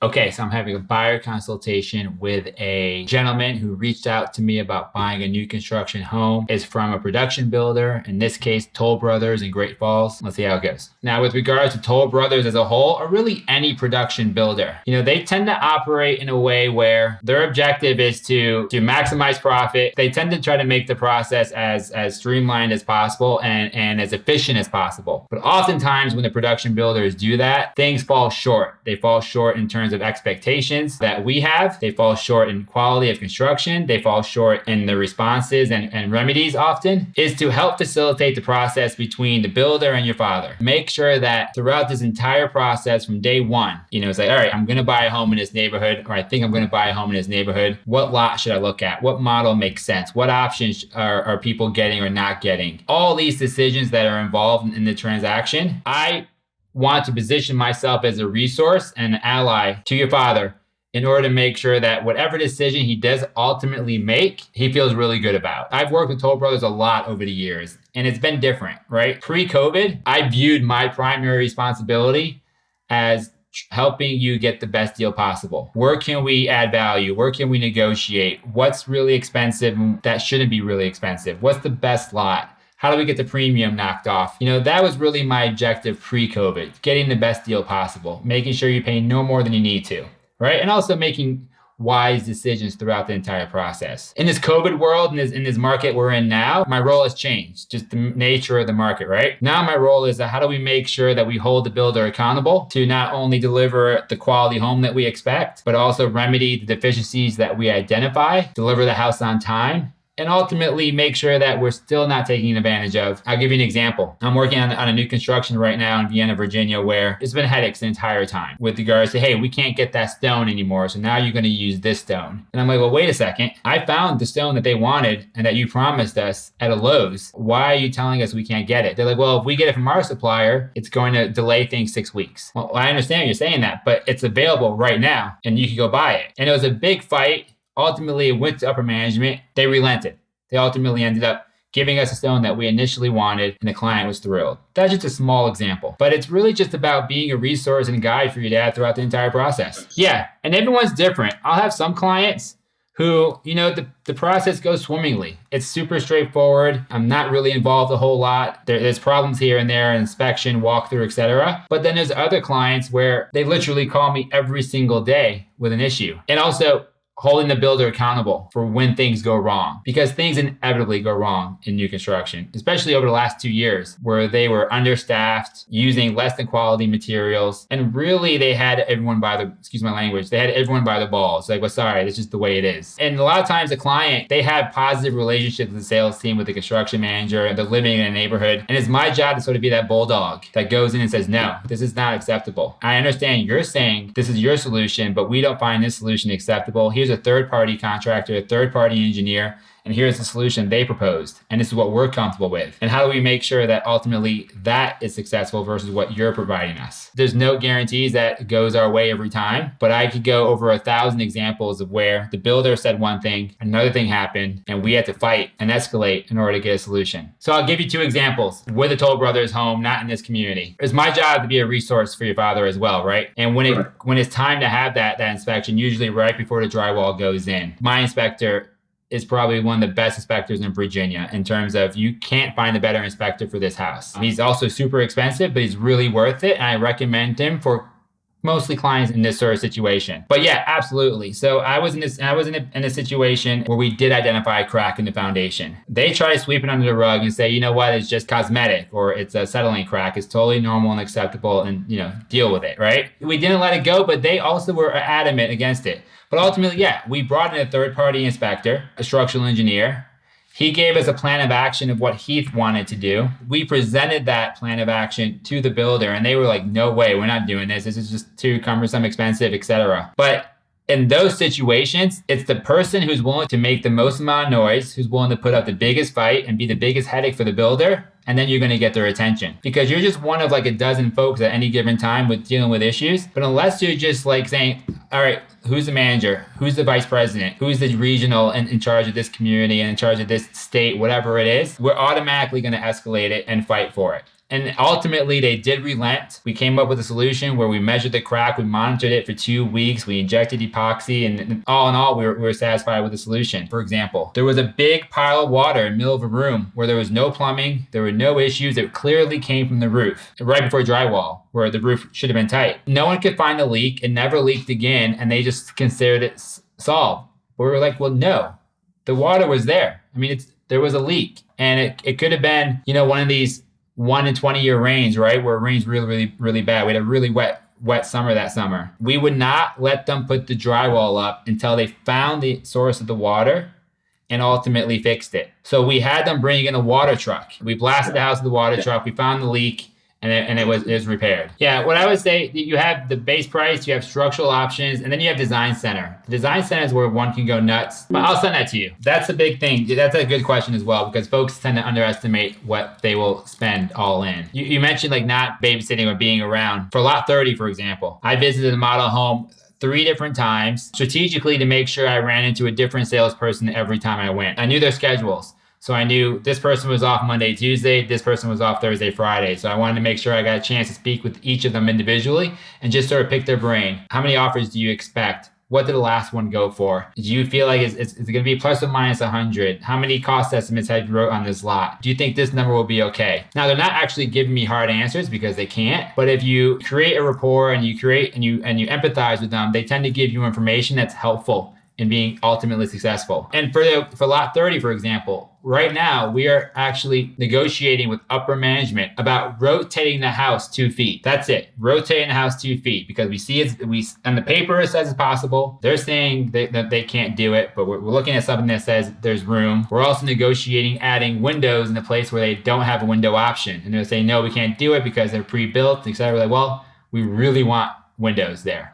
Okay, so I'm having a buyer consultation with a gentleman who reached out to me about buying a new construction home. It's from a production builder, in this case, Toll Brothers in Great Falls. Let's see how it goes. Now, with regards to Toll Brothers as a whole, or really any production builder, they tend to operate in a way where their objective is to maximize profit. They tend to try to make the process as streamlined as possible and as efficient as possible. But oftentimes when the production builders do that, things fall short. They fall short in terms of expectations that we have. They fall short in quality of construction. They fall short in the responses and remedies often, is to help facilitate the process between the builder and your father. Make sure that throughout this entire process from day one, it's like, all right, I'm going to buy a home in this neighborhood, or I think I'm going to buy a home in this neighborhood. What lot should I look at? What model makes sense? What options are people getting or not getting? All these decisions that are involved in the transaction, I want to position myself as a resource and an ally to your father in order to make sure that whatever decision he does ultimately make, he feels really good about. I've worked with Toll Brothers a lot over the years, and it's been different, right? Pre-COVID, I viewed my primary responsibility as helping you get the best deal possible. Where can we add value? Where can we negotiate? What's really expensive that shouldn't be really expensive? What's the best lot? How do we get the premium knocked off? That was really my objective pre-COVID, getting the best deal possible, making sure you pay no more than you need to, right? And also making wise decisions throughout the entire process. In this COVID world, in this market we're in now, my role has changed, just the nature of the market, right? Now my role is how do we make sure that we hold the builder accountable to not only deliver the quality home that we expect, but also remedy the deficiencies that we identify, deliver the house on time, and ultimately make sure that we're still not taking advantage of. I'll give you an example. I'm working on a new construction right now in Vienna, Virginia, where it's been headaches the entire time with regards to, hey, we can't get that stone anymore, so now you're going to use this stone. And I'm like, well, wait a second. I found the stone that they wanted and that you promised us at a Lowe's. Why are you telling us we can't get it? They're like, well, if we get it from our supplier, it's going to delay things 6 weeks. Well, I understand you're saying that, but it's available right now and you can go buy it. And it was a big fight. Ultimately, it went to upper management. They relented. They ultimately ended up giving us a stone that we initially wanted, and the client was thrilled. That's just a small example. But it's really just about being a resource and guide for your dad throughout the entire process. Yeah, and everyone's different. I'll have some clients who, the process goes swimmingly. It's super straightforward. I'm not really involved a whole lot. There's problems here and there, inspection, walkthrough, etc. But then there's other clients where they literally call me every single day with an issue. And also, holding the builder accountable for when things go wrong, because things inevitably go wrong in new construction, especially over the last 2 years where they were understaffed, using less than quality materials. And really they had everyone by the balls. Like, well, sorry, that's just the way it is. And a lot of times the client, they have positive relationships with the sales team, with the construction manager, and they're living in a neighborhood. And it's my job to sort of be that bulldog that goes in and says, no, this is not acceptable. I understand you're saying this is your solution, but we don't find this solution acceptable. Here's a third-party contractor, a third-party engineer, and here's the solution they proposed. And this is what we're comfortable with. And how do we make sure that ultimately that is successful versus what you're providing us? There's no guarantees that it goes our way every time, but I could go over 1,000 examples of where the builder said one thing, another thing happened, and we had to fight and escalate in order to get a solution. So I'll give you 2 examples with the Toll Brothers home, not in this community. It's my job to be a resource for your father as well, right? And when it's time to have that inspection, usually right before the drywall goes in, my inspector is probably one of the best inspectors in Virginia in terms of you can't find a better inspector for this house. He's also super expensive, but he's really worth it. And I recommend him for mostly clients in this sort of situation. But yeah, absolutely. So I was in a situation where we did identify a crack in the foundation. They try to sweep it under the rug and say, you know what, it's just cosmetic or it's a settling crack. It's totally normal and acceptable and, deal with it, right? We didn't let it go, but they also were adamant against it. But ultimately, yeah, we brought in a third-party inspector, a structural engineer. He gave us a plan of action of what he wanted to do. We presented that plan of action to the builder, and they were like, no way, we're not doing this. This is just too cumbersome, expensive, etc. But in those situations, it's the person who's willing to make the most amount of noise, who's willing to put up the biggest fight and be the biggest headache for the builder, and then you're going to get their attention. Because you're just one of like a dozen folks at any given time with dealing with issues. But unless you're just like saying, all right, who's the manager? Who's the vice president? Who's the regional in charge of this community and in charge of this state, whatever it is, we're automatically going to escalate it and fight for it. And ultimately, they did relent. We came up with a solution where we measured the crack, we monitored it for 2 weeks, we injected epoxy, and all in all, we were satisfied with the solution. For example, there was a big pile of water in the middle of a room where there was no plumbing, there were no issues. It clearly came from the roof, right before drywall, where the roof should have been tight. No one could find the leak. It never leaked again, and they just considered it solved. But we were like, well, no, the water was there. I mean, there was a leak, and it could have been, one of these 1 in 20 year rains, right? Where it rains really, really, really bad. We had a really wet summer that summer. We would not let them put the drywall up until they found the source of the water and ultimately fixed it. So we had them bring in a water truck. We blasted the house with the water truck. We found the leak. And it was repaired. Yeah, what I would say, you have the base price, you have structural options, and then you have design center. The design center is where one can go nuts. But I'll send that to you. That's a big thing. That's a good question as well, because folks tend to underestimate what they will spend all in. You mentioned like not babysitting or being around. For lot 30, for example, I visited the model home 3 different times strategically to make sure I ran into a different salesperson every time I went. I knew their schedules. So I knew this person was off Monday, Tuesday, this person was off Thursday, Friday. So I wanted to make sure I got a chance to speak with each of them individually and just sort of pick their brain. How many offers do you expect? What did the last one go for? Do you feel like it's going to be plus or minus 100? How many cost estimates have you wrote on this lot? Do you think this number will be okay? Now, they're not actually giving me hard answers because they can't. But if you create a rapport and you empathize with them, they tend to give you information that's helpful in being ultimately successful. And for lot 30, for example, right now we are actually negotiating with upper management about rotating the house 2 feet. That's it, rotating the house 2 feet, because we see on the paper it says it's possible. They're saying that they can't do it, but we're looking at something that says there's room. We're also negotiating adding windows in a place where they don't have a window option, and they're saying no, we can't do it because they're pre-built, etc. Like, well, we really want windows there.